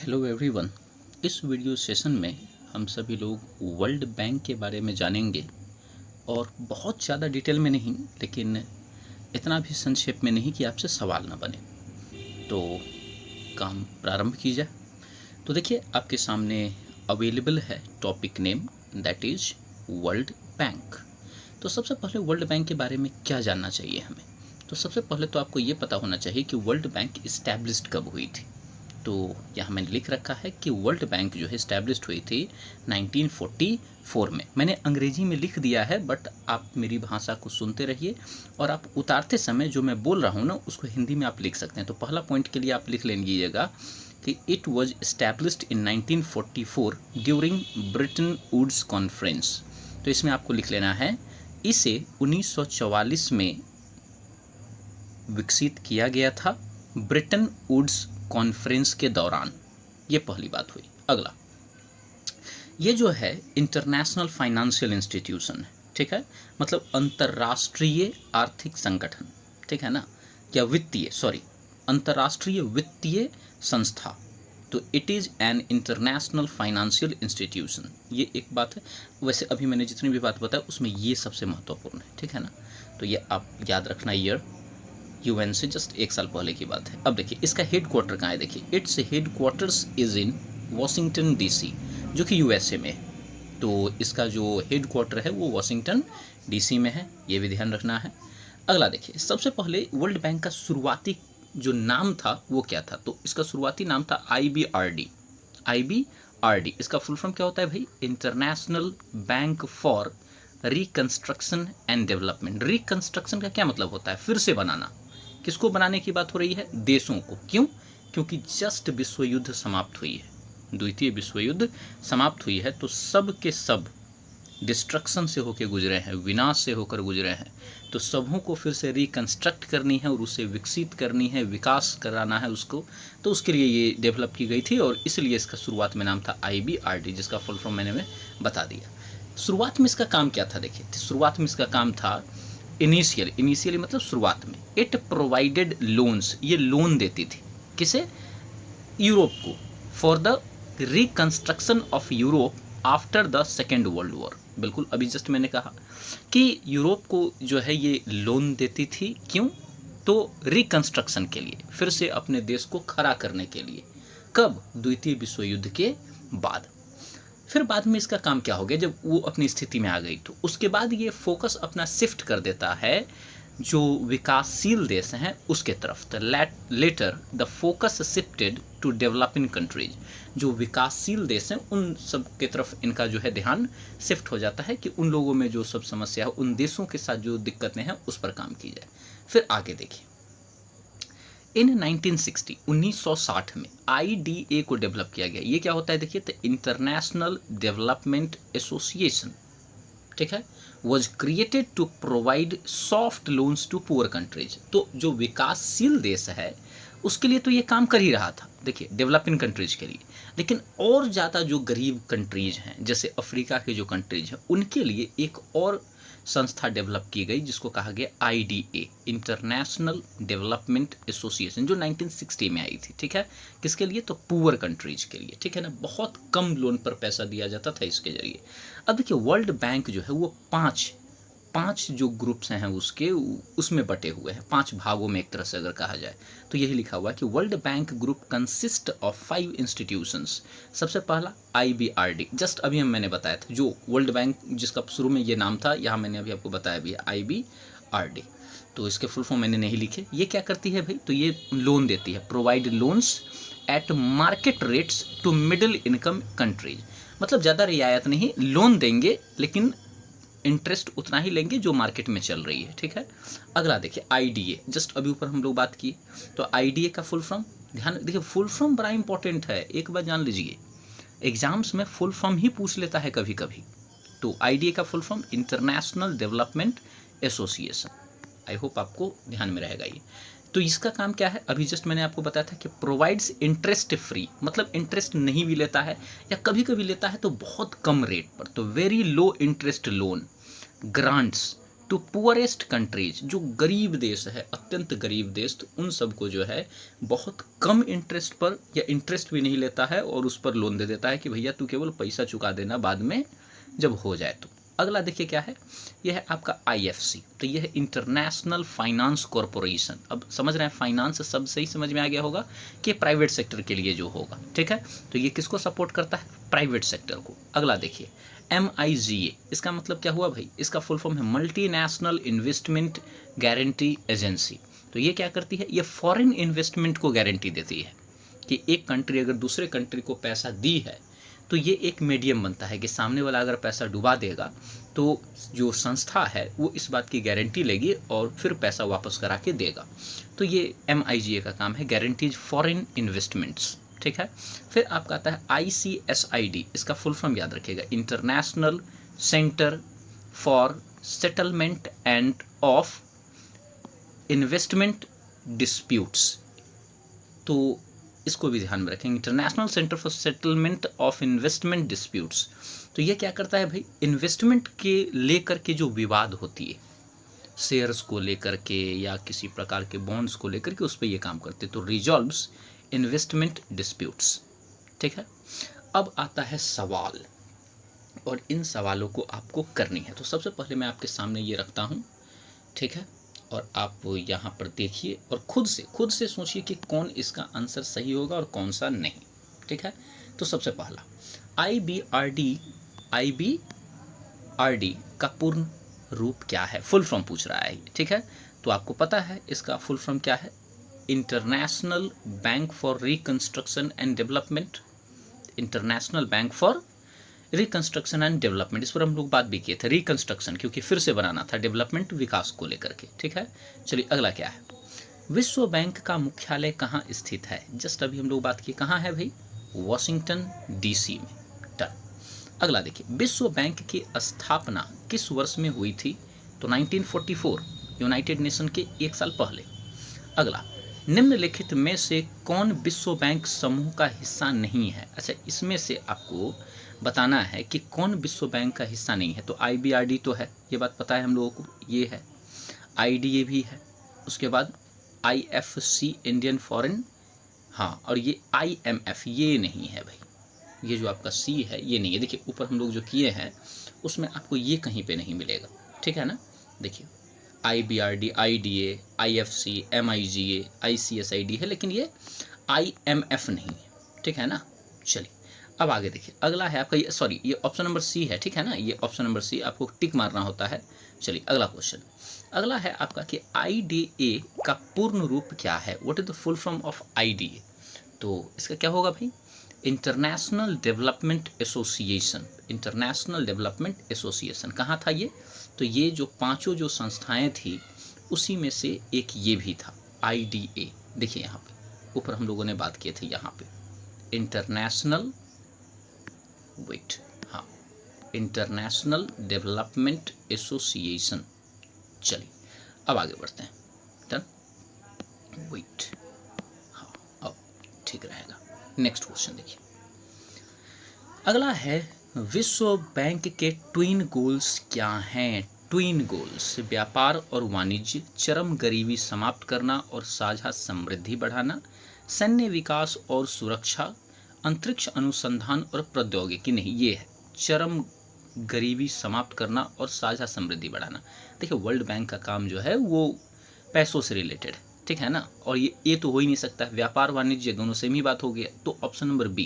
Hello everyone. इस video session में हम सभी लोग वर्ल्ड बैंक के बारे में जानेंगे और बहुत ज़्यादा डिटेल में नहीं, लेकिन इतना भी संक्षेप में नहीं कि आपसे सवाल ना बने। तो काम प्रारंभ की जाए। तो देखिए, आपके सामने अवेलेबल है topic name, that is world bank. तो सबसे पहले वर्ल्ड बैंक के बारे में क्या जानना चाहिए हमें। तो सबसे पहले तो आपको ये पता होना चाहिए कि वर्ल्ड बैंक इस्टेब्लिश्ड कब हुई थी। तो यहाँ मैंने लिख रखा है कि वर्ल्ड बैंक जो है इस्टेब्लिश्ड हुई थी 1944 में। मैंने अंग्रेजी में लिख दिया है, बट आप मेरी भाषा को सुनते रहिए और आप उतारते समय जो मैं बोल रहा हूँ ना, उसको हिंदी में आप लिख सकते हैं। तो पहला पॉइंट के लिए आप लिख लीजिएगा कि it was established in 1944 during Bretton Woods conference. तो इसमें आपको लिख लेना है, इसे 1944 में विकसित किया गया था ब्रिटन वुड्स कॉन्फ्रेंस के दौरान। ये पहली बात हुई। अगला, ये जो है इंटरनेशनल फाइनेंशियल इंस्टीट्यूशन है, ठीक है, मतलब अंतर्राष्ट्रीय आर्थिक संगठन, ठीक है ना, या वित्तीय, सॉरी, अंतर्राष्ट्रीय वित्तीय संस्था। तो it is an international financial institution, ये एक बात है। वैसे अभी मैंने जितनी भी बात बताया उसमें ये सबसे महत्वपूर्ण है, ठीक है ना। तो ये आप याद रखना, ईयर यूएन से जस्ट एक साल पहले की बात है। अब देखिए, इसका हेड क्वार्टर कहाँ है। देखिए, its head quarters is in Washington DC, जो कि यूएसए में है। तो इसका जो हेड क्वार्टर है वो वॉशिंगटन डीसी में है, ये भी ध्यान रखना है। अगला देखिए, सबसे पहले वर्ल्ड बैंक का शुरुआती जो नाम था वो क्या था। तो इसका शुरुआती नाम था IBRD। IBRD इसका फुल फॉर्म क्या होता है भाई, international bank for reconstruction and development. Reconstruction का क्या मतलब होता है, फिर से बनाना। किसको बनाने की बात हो रही है, देशों को। क्यों, क्योंकि जस्ट विश्व युद्ध समाप्त हुई है, द्वितीय विश्व युद्ध समाप्त हुई है। तो सब के सब डिस्ट्रक्शन से होकर गुजरे हैं, विनाश से होकर गुजरे हैं। तो सबों को फिर से रिकंस्ट्रक्ट करनी है और उसे विकसित करनी है, विकास कराना है उसको। तो उसके लिए ये डेवलप की गई थी और इसलिए इसका शुरुआत में नाम था IBRD, जिसका फुल फॉर्म मैंने बता दिया। शुरुआत में इसका काम क्या था। देखिए, शुरुआत में इसका काम था, इनिशियली मतलब शुरुआत में, इट प्रोवाइडेड लोन्स, ये लोन देती थी। किसे, यूरोप को, for the reconstruction of Europe after the second world war. बिल्कुल, अभी जस्ट मैंने कहा कि यूरोप को जो है ये लोन देती थी। क्यों, तो रिकंस्ट्रक्शन के लिए, फिर से अपने देश को खड़ा करने के लिए। कब, द्वितीय विश्व युद्ध के बाद। फिर बाद में इसका काम क्या हो गया, जब वो अपनी स्थिति में आ गई तो उसके बाद ये फोकस अपना शिफ्ट कर देता है जो विकासशील देश हैं उसके तरफ। तो later the focus shifted to developing countries. जो विकासशील देश हैं उन सब के तरफ इनका जो है ध्यान शिफ्ट हो जाता है कि उन लोगों में जो सब समस्या है, उन देशों के साथ जो दिक्कतें हैं उस पर काम की जाए। फिर आगे देखिए, इन 1960 में IDA को डेवलप किया गया। ये क्या होता है देखिए, तो इंटरनेशनल डेवलपमेंट एसोसिएशन, ठीक है, was created to provide soft loans to poor countries. तो जो विकासशील देश है उसके लिए तो ये काम कर ही रहा था, देखिए, डेवलपिंग कंट्रीज के लिए। लेकिन और ज़्यादा जो गरीब कंट्रीज हैं, जैसे अफ्रीका के जो कंट्रीज हैं, उनके लिए एक और संस्था डेवलप की गई जिसको कहा गया IDA, इंटरनेशनल डेवलपमेंट एसोसिएशन, जो 1960 में आई थी, ठीक है। किसके लिए, तो पुअर कंट्रीज के लिए, ठीक है ना। बहुत कम लोन पर पैसा दिया जाता था इसके जरिए। अब देखिए, वर्ल्ड बैंक जो है वो पांच जो ग्रुप्स हैं उसके, उसमें बटे हुए हैं, 5 भागों में एक तरह से अगर कहा जाए तो यही लिखा हुआ है कि world bank group consist of 5 institutions. सबसे पहला IBRD, जस्ट अभी मैंने बताया था, जो वर्ल्ड बैंक जिसका शुरू में ये नाम था, यहाँ मैंने अभी आपको बताया भी है, IBRD। तो इसके फुल फॉर्म मैंने नहीं लिखे। ये क्या करती है भाई, तो ये लोन देती है, provide loans at market rates to middle income countries. मतलब ज़्यादा रियायत नहीं, लोन देंगे लेकिन इंटरेस्ट उतना ही लेंगे जो मार्केट में चल रही है, ठीक है। अगला देखिए, IDA, जस्ट अभी ऊपर हम लोग बात की। तो IDA का फुल फॉर्म, ध्यान देखिए, फुल फॉर्म बड़ा इंपॉर्टेंट है, एक बार जान लीजिए, एग्जाम्स में फुल फॉर्म ही पूछ लेता है कभी कभी। तो IDA का full form international development association. I hope आपको ध्यान में रहेगा ये। तो इसका काम क्या है, अभी जस्ट मैंने आपको बताया था कि प्रोवाइड्स इंटरेस्ट फ्री, मतलब इंटरेस्ट नहीं भी लेता है, या कभी कभी लेता है तो बहुत कम रेट पर। तो very low interest loan grants to poorest countries, जो गरीब देश है, अत्यंत गरीब देश, तो उन सबको जो है बहुत कम इंटरेस्ट पर, या इंटरेस्ट भी नहीं लेता है और उस पर लोन दे देता है कि भैया तू केवल पैसा चुका देना बाद में जब हो जाए तो। अगला देखिए क्या है, यह है आपका आईएफसी, तो यह है इंटरनेशनल फाइनेंस कॉरपोरेशन। अब समझ रहे हैं, फाइनेंस सब सही समझ में आ गया होगा कि प्राइवेट सेक्टर के लिए जो होगा, ठीक है। तो ये किसको सपोर्ट करता है, प्राइवेट सेक्टर को। अगला देखिए MIGA, इसका मतलब क्या हुआ भाई, इसका फुल फॉर्म है मल्टीनेशनल इन्वेस्टमेंट गारंटी एजेंसी। तो ये क्या करती है, ये फॉरेन इन्वेस्टमेंट को गारंटी देती है कि एक कंट्री अगर दूसरे कंट्री को पैसा दी है तो ये एक मीडियम बनता है कि सामने वाला अगर पैसा डुबा देगा तो जो संस्था है वो इस बात की गारंटी लेगी और फिर पैसा वापस करा के देगा। तो ये MIGA का काम है, गारंटीज फॉरेन इन्वेस्टमेंट्स, ठीक है। फिर आपका आता है ICSID, इसका फुल फॉर्म याद रखिएगा, international centre for settlement end of investment disputes. तो इसको भी ध्यान में रखेंगे, international centre for settlement of investment disputes. तो ये क्या करता है भाई, इन्वेस्टमेंट के लेकर के जो विवाद होती है, शेयर्स को लेकर के या किसी प्रकार के बॉन्ड्स को लेकर के, उस पर ये काम करते हैं। तो रिजॉल्व्स इन्वेस्टमेंट डिस्प्यूट्स, ठीक है। अब आता है सवाल, और इन सवालों को आपको करनी है। तो सबसे पहले मैं आपके सामने ये रखता हूँ, ठीक है, और आप यहाँ पर देखिए और खुद से सोचिए कि कौन इसका आंसर सही होगा और कौन सा नहीं, ठीक है। तो सबसे पहला IBRD का पूर्ण रूप क्या है, फुल फॉर्म पूछ रहा है, ठीक है। तो आपको पता है इसका फुल फॉर्म क्या है, international bank for reconstruction and development, international bank for reconstruction and development. इस पर हम लोग बात भी किए थे, रिकंस्ट्रक्शन क्योंकि फिर से बनाना था, डेवलपमेंट विकास को लेकर के, ठीक है। चलिए अगला क्या है, विश्व बैंक का मुख्यालय कहाँ स्थित है, जस्ट अभी हम लोग बात की, कहाँ है भाई, वॉशिंगटन DC में, डन। अगला देखिए, विश्व बैंक की स्थापना किस वर्ष में हुई थी, तो 1944, यूनाइटेड नेशन के एक साल पहले। अगला, निम्नलिखित में से कौन विश्व बैंक समूह का हिस्सा नहीं है। अच्छा, इसमें से आपको बताना है कि कौन विश्व बैंक का हिस्सा नहीं है। तो IBRD तो है, ये बात पता है हम लोगों को, ये है, IDA भी है, उसके बाद IFC इंडियन फॉरेन, हाँ, और ये IMF ये नहीं है भाई, ये जो आपका C है ये नहीं है। देखिए ऊपर हम लोग जो किए हैं उसमें आपको ये कहीं पे नहीं मिलेगा, ठीक है ना। देखिए IBRD, IDA, IFC, MIGA, ICSID है, लेकिन ये IMF नहीं है, ठीक है ना। चलिए अब आगे देखिए, अगला है आपका ये, सॉरी ये ऑप्शन नंबर C है, ठीक है ना, ये ऑप्शन नंबर C, आपको टिक मारना होता है। चलिए अगला क्वेश्चन, अगला है आपका कि IDA का पूर्ण रूप क्या है, what is the full form of IDA। तो इसका क्या होगा भाई, international development association, international development association. कहाँ था ये, तो ये जो पांचों जो संस्थाएं थी उसी में से एक ये भी था, IDA। देखिए यहाँ पे ऊपर हम लोगों ने बात किए थे, यहाँ पे इंटरनेशनल, वेट, हाँ, इंटरनेशनल डेवलपमेंट एसोसिएशन। चलिए अब आगे बढ़ते हैं, डन, वेट, हाँ अब ठीक रहेगा। नेक्स्ट क्वेश्चन देखिए, अगला है विश्व बैंक के ट्विन गोल्स क्या हैं। ट्विन गोल्स, व्यापार और वाणिज्य, चरम गरीबी समाप्त करना और साझा समृद्धि बढ़ाना, सैन्य विकास और सुरक्षा, अंतरिक्ष अनुसंधान और प्रौद्योगिकी। नहीं, ये है चरम गरीबी समाप्त करना और साझा समृद्धि बढ़ाना। देखिए वर्ल्ड बैंक का काम जो है वो पैसों से रिलेटेड है, ठीक है ना, और ये तो हो ही नहीं सकता, व्यापार वाणिज्य दोनों सेम ही बात हो गया। तो ऑप्शन नंबर B,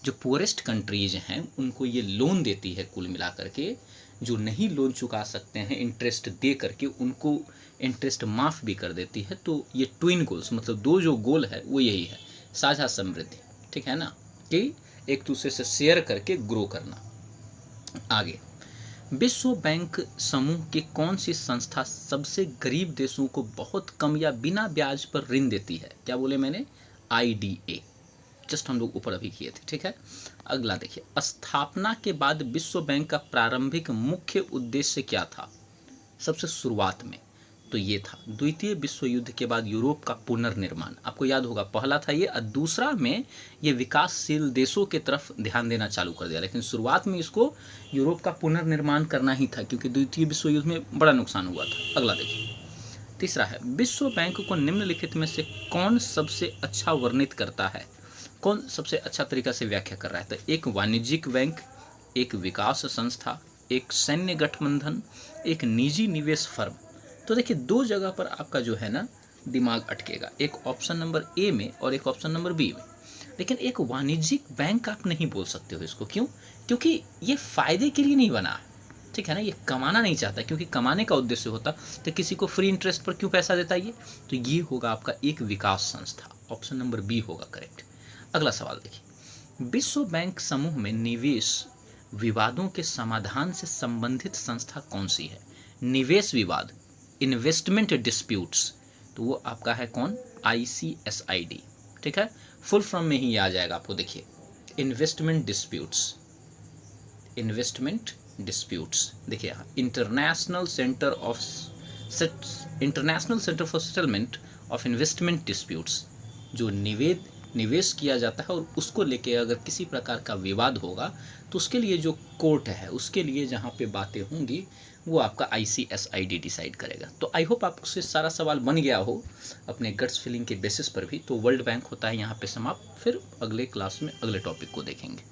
जो पुअरेस्ट कंट्रीज हैं उनको ये लोन देती है, कुल मिला करके जो नहीं लोन चुका सकते हैं इंटरेस्ट दे करके उनको इंटरेस्ट माफ़ भी कर देती है। तो ये ट्विन गोल्स, मतलब दो जो गोल है वो यही है, साझा समृद्धि, ठीक है ना, कि एक दूसरे से शेयर करके ग्रो करना। आगे, विश्व बैंक समूह की कौन सी संस्था सबसे गरीब देशों को बहुत कम या बिना ब्याज पर ऋण देती है, क्या बोले मैंने, IDA, जस्ट हम लोग ऊपर अभी किए थे, ठीक है। अगला देखिए, स्थापना के बाद विश्व बैंक का प्रारंभिक मुख्य उद्देश्य क्या था, सबसे शुरुआत में, तो ये था द्वितीय विश्व युद्ध के बाद यूरोप का पुनर्निर्माण। आपको याद होगा पहला था ये, और दूसरा में ये विकासशील देशों के तरफ ध्यान देना चालू कर दिया, लेकिन शुरुआत में इसको यूरोप का पुनर्निर्माण करना ही था क्योंकि द्वितीय विश्व युद्ध में बड़ा नुकसान हुआ था। अगला देखिए, तीसरा है विश्व बैंक को निम्नलिखित में से कौन सबसे अच्छा वर्णित करता है, कौन सबसे अच्छा तरीका से व्याख्या कर रहा है। तो एक वाणिज्यिक बैंक, एक विकास संस्था, एक सैन्य गठबंधन, एक निजी निवेश फर्म। तो देखिए दो जगह पर आपका जो है ना दिमाग अटकेगा, एक ऑप्शन नंबर ए में और एक ऑप्शन नंबर बी में। लेकिन एक वाणिज्यिक बैंक आप नहीं बोल सकते हो इसको, क्यों? क्योंकि ये फायदे के लिए नहीं बना, ठीक है ना, ये कमाना नहीं चाहता, क्योंकि कमाने का उद्देश्य होता तो किसी को फ्री इंटरेस्ट पर क्यों पैसा देता ये। तो ये होगा आपका एक विकास संस्था, ऑप्शन नंबर बी होगा करेक्ट। अगला सवाल देखिए, विश्व बैंक समूह में निवेश विवादों के समाधान से संबंधित संस्था कौन सी है? निवेश विवाद, इन्वेस्टमेंट डिस्प्यूट्स, तो वो आपका है कौन? ICSID, ठीक है, फुल फॉर्म में ही आ जाएगा आपको। देखिए इन्वेस्टमेंट डिस्प्यूट्स, इन्वेस्टमेंट डिस्प्यूट्स, देखिए यहाँ international centre for settlement of investment disputes, जो निवेश किया जाता है और उसको लेके अगर किसी प्रकार का विवाद होगा तो उसके लिए जो कोर्ट है, उसके लिए जहाँ पे बातें होंगी वो आपका ICSID डिसाइड करेगा। तो आई होप आपको से सारा सवाल बन गया हो अपने गट्स फीलिंग के बेसिस पर भी। तो वर्ल्ड बैंक होता है यहाँ पे समाप्त, फिर अगले क्लास में अगले टॉपिक को देखेंगे।